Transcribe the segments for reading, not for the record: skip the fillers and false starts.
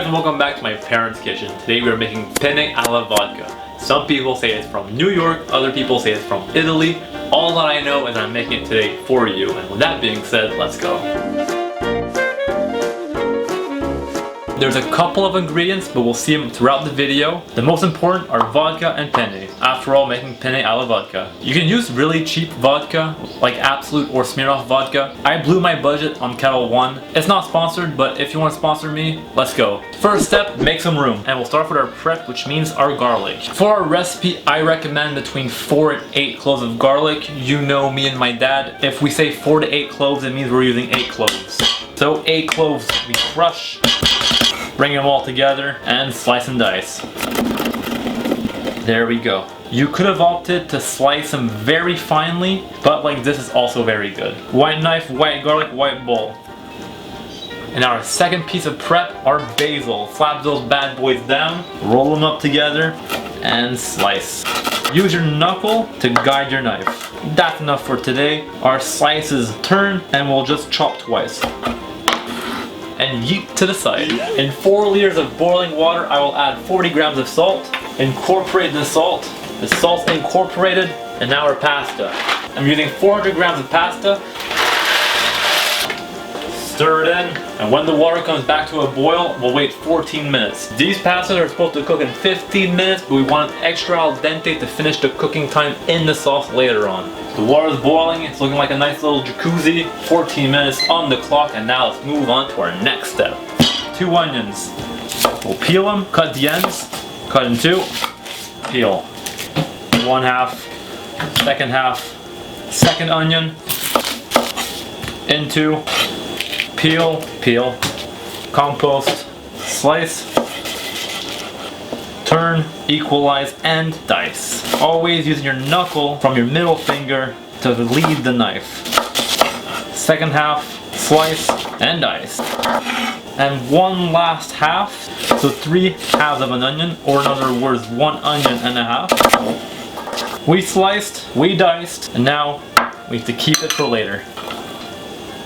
guys, and welcome back to my parents' kitchen. Today we are making Penne Alla Vodka. Some people say it's from New York, other people say it's from Italy. All that I know is I'm making it today for you, and with that being said, let's go. There's a couple of ingredients, but we'll see them throughout the video. The most important are vodka and penne. After all, making Penne Alla Vodka. You can use really cheap vodka, like Absolute or Smirnoff vodka. I blew my budget on Kettle One. It's not sponsored, but if you want to sponsor me, let's go. First step, make some room. And we'll start with our prep, which means our garlic. For our recipe, I recommend between 4 and 8 cloves of garlic. You know me and my dad. If we say 4 to 8 cloves, it means we're using 8 cloves. So 8 cloves we crush. Bring them all together and slice and dice. There we go. You could have opted to slice them very finely, but like this is also very good. White knife, white garlic, white bowl. And our second piece of prep, our basil. Slap those bad boys down, roll them up together, and slice. Use your knuckle to guide your knife. That's enough for today. Our slices turn and we'll just chop twice. And yeet to the side. In 4 liters of boiling water, I will add 40 grams of salt. Incorporate the salt. The salt's incorporated, and now our pasta. I'm using 400 grams of pasta. Stir it in, and when the water comes back to a boil, we'll wait 14 minutes. These pastas are supposed to cook in 15 minutes, but we want it extra al dente to finish the cooking time in the sauce later on. The water's boiling, it's looking like a nice little jacuzzi. 14 minutes on the clock, and now let's move on to our next step. 2 onions. We'll peel them, cut the ends, cut in 2, peel. 1 half, second onion, into, peel, compost, slice, turn, equalize, and dice. Always using your knuckle from your middle finger to lead the knife. Second half, slice, and dice. And 1 last half, so 3 halves of an onion, or in other words, 1 onion and a half. We sliced, we diced, and now we have to keep it for later.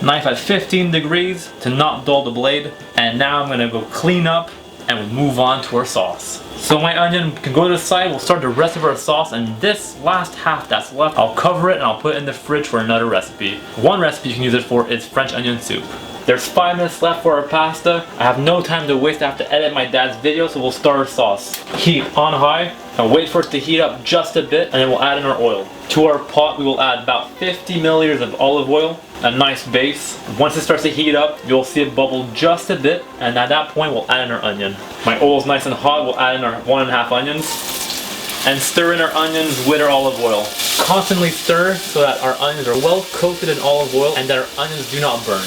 Knife at 15 degrees to not dull the blade. And now I'm gonna go clean up and we'll move on to our sauce. So my onion can go to the side, we'll start the rest of our sauce, and this last half that's left, I'll cover it and I'll put it in the fridge for another recipe. One recipe you can use it for is French onion soup. There's 5 minutes left for our pasta. I have no time to waste, I have to edit my dad's video, so we'll start our sauce. Heat on high, and wait for it to heat up just a bit, and then we'll add in our oil. To our pot, we will add about 50 milliliters of olive oil, a nice base. Once it starts to heat up, you'll see it bubble just a bit, and at that point, we'll add in our onion. My oil's nice and hot, we'll add in our 1.5 onions, and stir in our onions with our olive oil. Constantly stir so that our onions are well coated in olive oil and that our onions do not burn.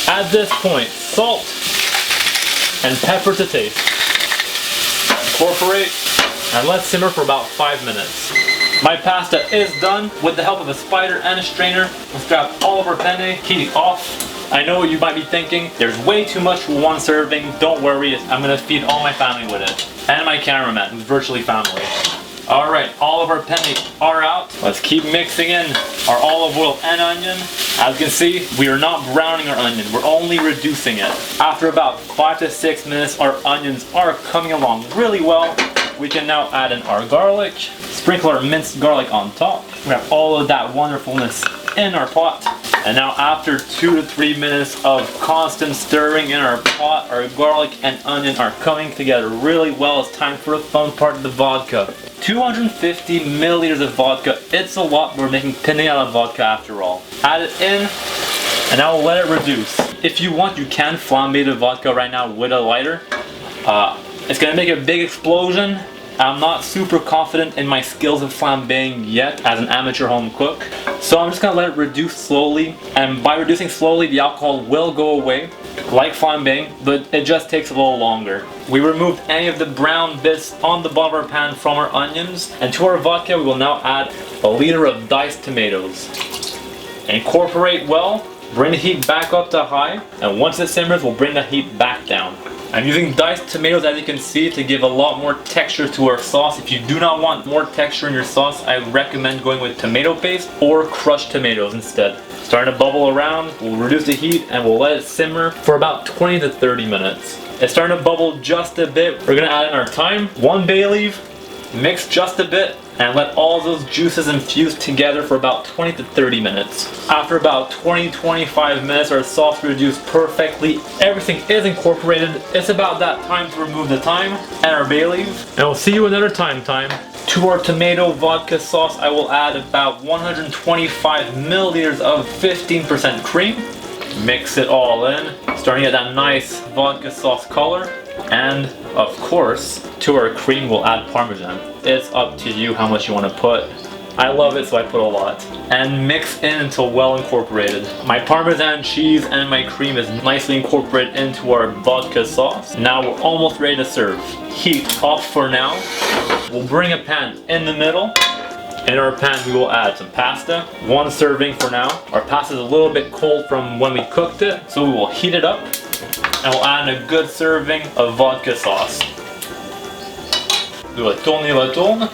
At this point, salt and pepper to taste. Incorporate and let simmer for about 5 minutes. My pasta is done. With the help of a spider and a strainer, let's grab all of our penne, heat off. I know what you might be thinking, there's way too much for 1 serving. Don't worry, I'm gonna feed all my family with it. And my cameraman, who's virtually family. Alright, all of our penne are out. Let's keep mixing in our olive oil and onion. As you can see, we are not browning our onion, we're only reducing it. After about 5 to 6 minutes, our onions are coming along really well. We can now add in our garlic, sprinkle our minced garlic on top. We have all of that wonderfulness in our pot. And now after 2 to 3 minutes of constant stirring in our pot, our garlic and onion are coming together really well. It's time for the fun part of the vodka. 250 milliliters of vodka. It's a lot, we're making Penne Alla Vodka after all. Add it in, and now we'll let it reduce. If you want, you can flambe the vodka right now with a lighter. It's gonna make a big explosion. I'm not super confident in my skills of flambeing yet as an amateur home cook. So I'm just gonna let it reduce slowly. And by reducing slowly, the alcohol will go away, like flambeing, but it just takes a little longer. We removed any of the brown bits on the bottom of our pan from our onions. And to our vodka, we will now add a liter of diced tomatoes. Incorporate well, bring the heat back up to high, and once it simmers, we'll bring the heat back down. I'm using diced tomatoes, as you can see, to give a lot more texture to our sauce. If you do not want more texture in your sauce, I recommend going with tomato paste or crushed tomatoes instead. Starting to bubble around, we'll reduce the heat and we'll let it simmer for about 20 to 30 minutes. It's starting to bubble just a bit. We're gonna add in our thyme, 1 bay leaf, mix just a bit, and let all those juices infuse together for about 20 to 30 minutes. After about 20-25 minutes, our sauce reduced perfectly. Everything is incorporated. It's about that time to remove the thyme and our bay leaf. And we'll see you another time. To our tomato vodka sauce, I will add about 125 milliliters of 15% cream. Mix it all in, starting to get that nice vodka sauce color. And of course, to our cream we'll add Parmesan. It's up to you how much you want to put. I love it, so I put a lot. And mix in until well incorporated. My Parmesan cheese and my cream is nicely incorporated into our vodka sauce. Now we're almost ready to serve. Heat off for now. We'll bring a pan in the middle. In our pan we will add some pasta. 1 serving for now. Our pasta is a little bit cold from when we cooked it, so we will heat it up. And we'll add in a good serving of vodka sauce. Do a tourne,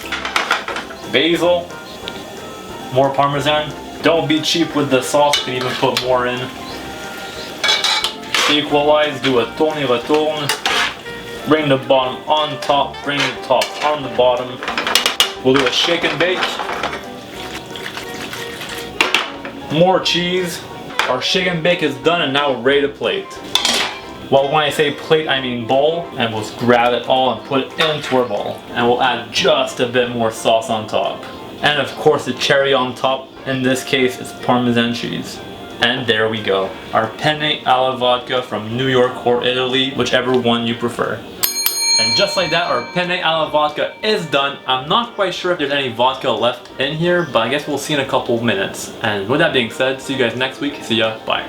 basil, more Parmesan. Don't be cheap with the sauce, you can even put more in. Equalize, do a tourne. Bring the bottom on top, bring the top on the bottom. We'll do a shake and bake. More cheese. Our shake and bake is done and now we're ready to plate. Well, when I say plate, I mean bowl, and we'll just grab it all and put it into our bowl. And we'll add just a bit more sauce on top. And of course the cherry on top, in this case it's Parmesan cheese. And there we go. Our Penne Alla Vodka from New York or Italy, whichever one you prefer. And just like that, our Penne Alla Vodka is done. I'm not quite sure if there's any vodka left in here, but I guess we'll see in a couple minutes. And with that being said, see you guys next week. See ya, bye.